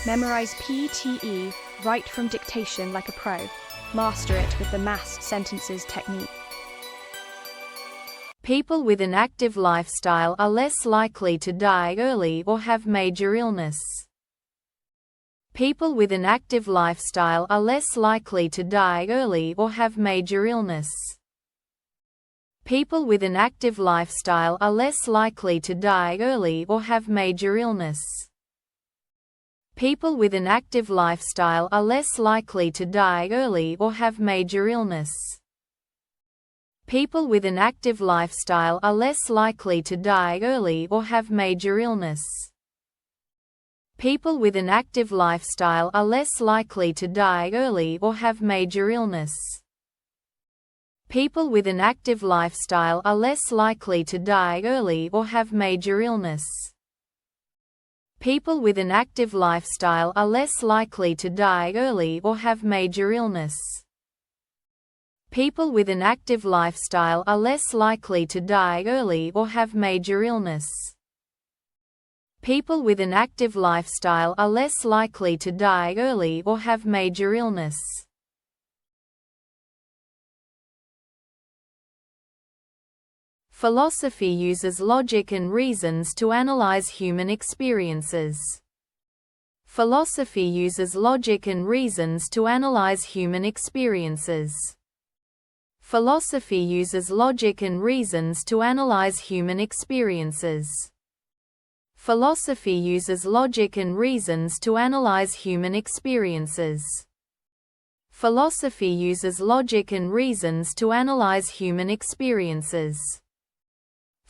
Memorize PTE Write From Dictation like a pro. Master it with the massed sentences technique. People with an active lifestyle are less likely to die early or have major illness. People with an active lifestyle are less likely to die early or have major illness. People with an active lifestyle are less likely to die early or have major illness. People with an active lifestyle are less likely to die early or have major illness. People with an active lifestyle are less likely to die early or have major illness. People with an active lifestyle are less likely to die early or have major illness. People with an active lifestyle are less likely to die early or have major illness. People with an active lifestyle are less likely to die early or have major illness. People with an active lifestyle are less likely to die early or have major illness. People with an active lifestyle are less likely to die early or have major illness. Philosophy uses logic and reasons to analyze human experiences. Philosophy uses logic and reasons to analyze human experiences. Philosophy uses logic and reasons to analyze human experiences. Philosophy uses logic and reasons to analyze human experiences. Philosophy uses logic and reasons to analyze human experiences.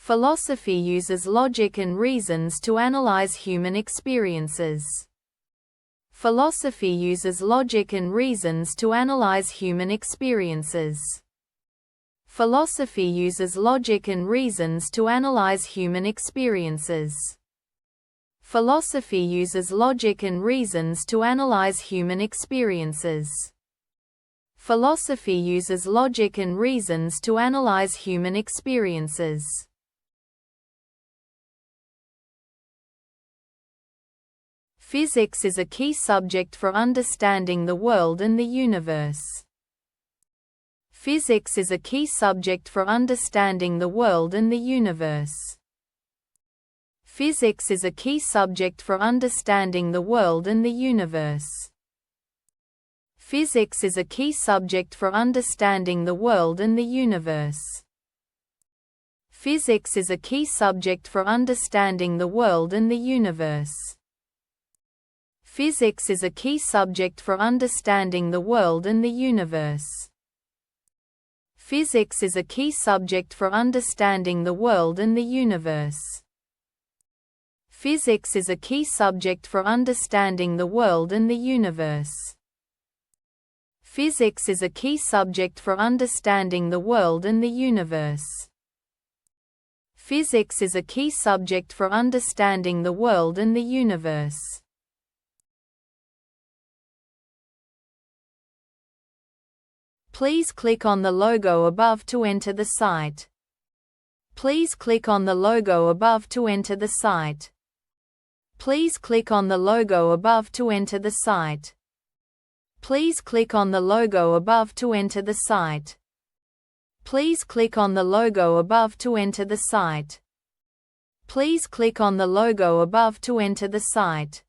Philosophy uses logic and reasons to analyze human experiences. Philosophy uses logic and reasons to analyze human experiences. Philosophy uses logic and reasons to analyze human experiences. Philosophy uses logic and reasons to analyze human experiences. Philosophy uses logic and reasons to analyze human experiences. Physics is a key subject for understanding the world and the universe. Physics is a key subject for understanding the world and the universe. Physics is a key subject for understanding the world and the universe. Physics is a key subject for understanding the world and the universe. Physics is a key subject for understanding the world and the universe. Physics is a key subject for understanding the world and the universe. Physics is a key subject for understanding the world and the universe. Physics is a key subject for understanding the world and the universe. Physics is a key subject for understanding the world and the universe. Physics is a key subject for understanding the world and the universe. Please click on the logo above to enter the site. Please click on the logo above to enter the site. Please click on the logo above to enter the site. Please click on the logo above to enter the site. Please click on the logo above to enter the site. Please click on the logo above to enter the site.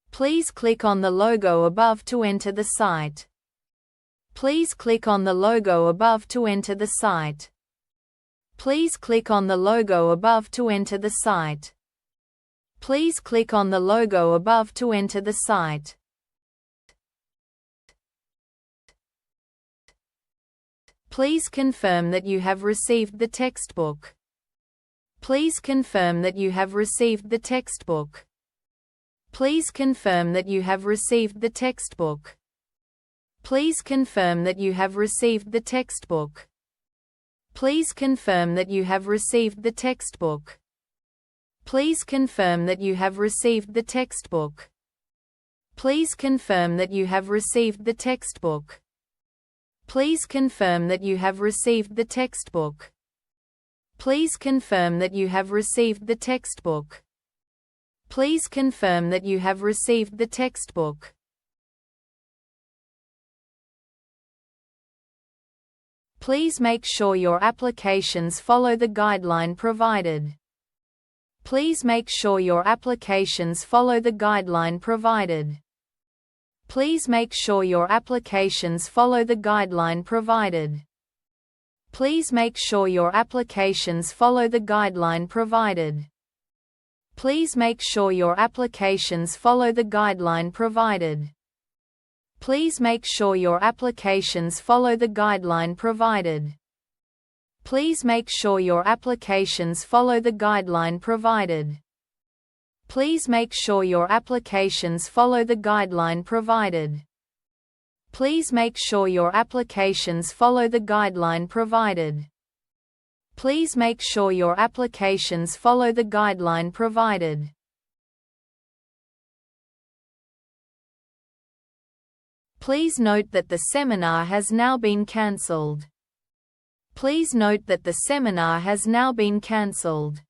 Please click on the logo above to enter the site. Please click on the logo above to enter the site. Please click on the logo above to enter the site. Please click on the logo above to enter the site. Please confirm that you have received the textbook. Please confirm that you have received the textbook. Please confirm that you have received the textbook. Please confirm that you have received the textbook. Please confirm that you have received the textbook. Please confirm that you have received the textbook. Please confirm that you have received the textbook. Please confirm that you have received the textbook. Please confirm that you have received the textbook. Please confirm that you have received the textbook. Please make sure your applications follow the guideline provided. Please make sure your applications follow the guideline provided. Please make sure your applications follow the guideline provided. Please make sure your applications follow the guideline provided. Please make sure your applications follow the guideline provided. Please make sure your applications follow the guideline provided. Please make sure your applications follow the guideline provided. Please make sure your applications follow the guideline provided. Please make sure your applications follow the guideline provided. Please make sure your applications follow the guideline provided. Please note that the seminar has now been cancelled. Please note that the seminar has now been cancelled.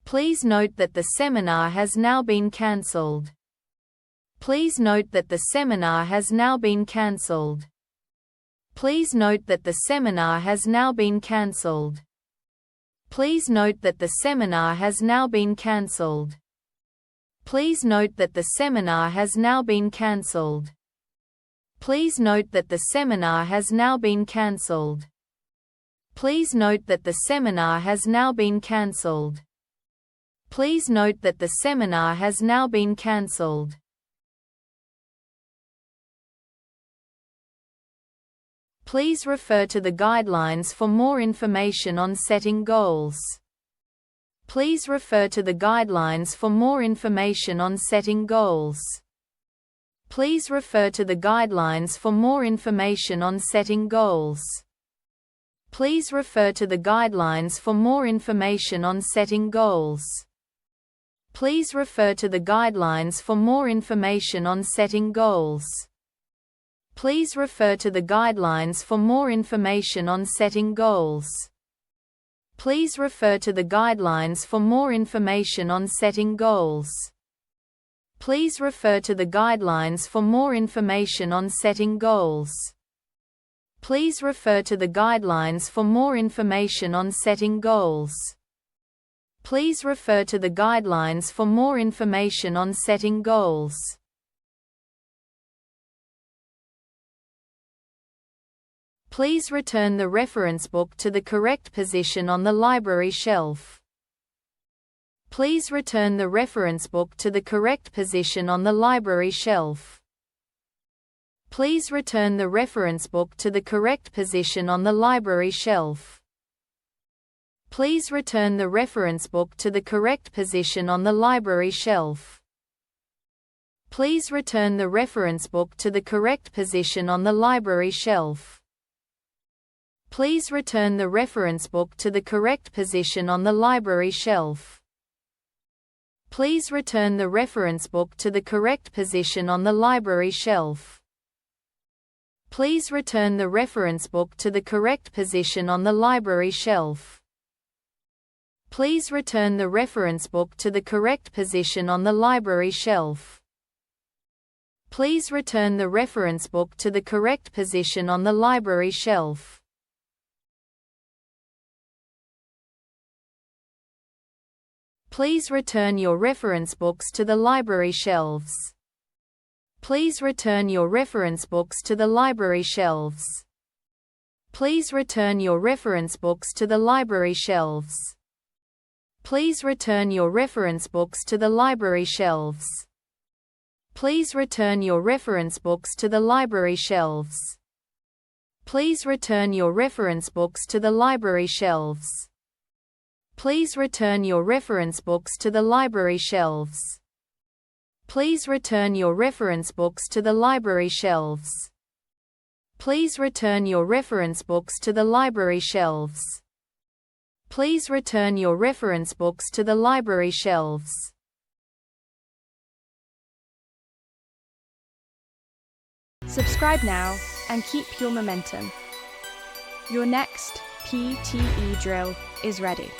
Please note that the seminar has now been cancelled. Please note that the seminar has now been cancelled. Please note that the seminar has now been cancelled. Please note that the seminar has now been cancelled. Please note that the seminar has now been cancelled. Please note that the seminar has now been cancelled. Please note that the seminar has now been cancelled. Please note that the seminar has now been cancelled. Please refer to the guidelines for more information on setting goals. Please refer to the guidelines for more information on setting goals. Please refer to the guidelines for more information on setting goals. Please refer to the guidelines for more information on setting goals. Please refer to the guidelines for more information on setting goals. Please refer to the guidelines for more information on setting goals. Please refer to the guidelines for more information on setting goals. Please refer to the guidelines for more information on setting goals. Please refer to the guidelines for more information on setting goals. Please refer to the guidelines for more information on setting goals. Please return the reference book to the correct position on the library shelf. Please return the reference book to the correct position on the library shelf. Please return the reference book to the correct position on the library shelf. Please return the reference book to the correct position on the library shelf. Please return the reference book to the correct position on the library shelf. Please return the reference book to the correct position on the library shelf. Please return the reference book to the correct position on the library shelf. Please return the reference book to the correct position on the library shelf. Please return the reference book to the correct position on the library shelf. Please return the reference book to the correct position on the library shelf. Please return your reference books to the library shelves. Please return your reference books to the library shelves. Please return your reference books to the library shelves. Please return your reference books to the library shelves. Please return your reference books to the library shelves. Please return your reference books to the library shelves. Please return your reference books to the library shelves. Please return your reference books to the library shelves. Please return your reference books to the library shelves. Please return your reference books to the library shelves. Subscribe now and keep your momentum. Your next PTE drill is ready.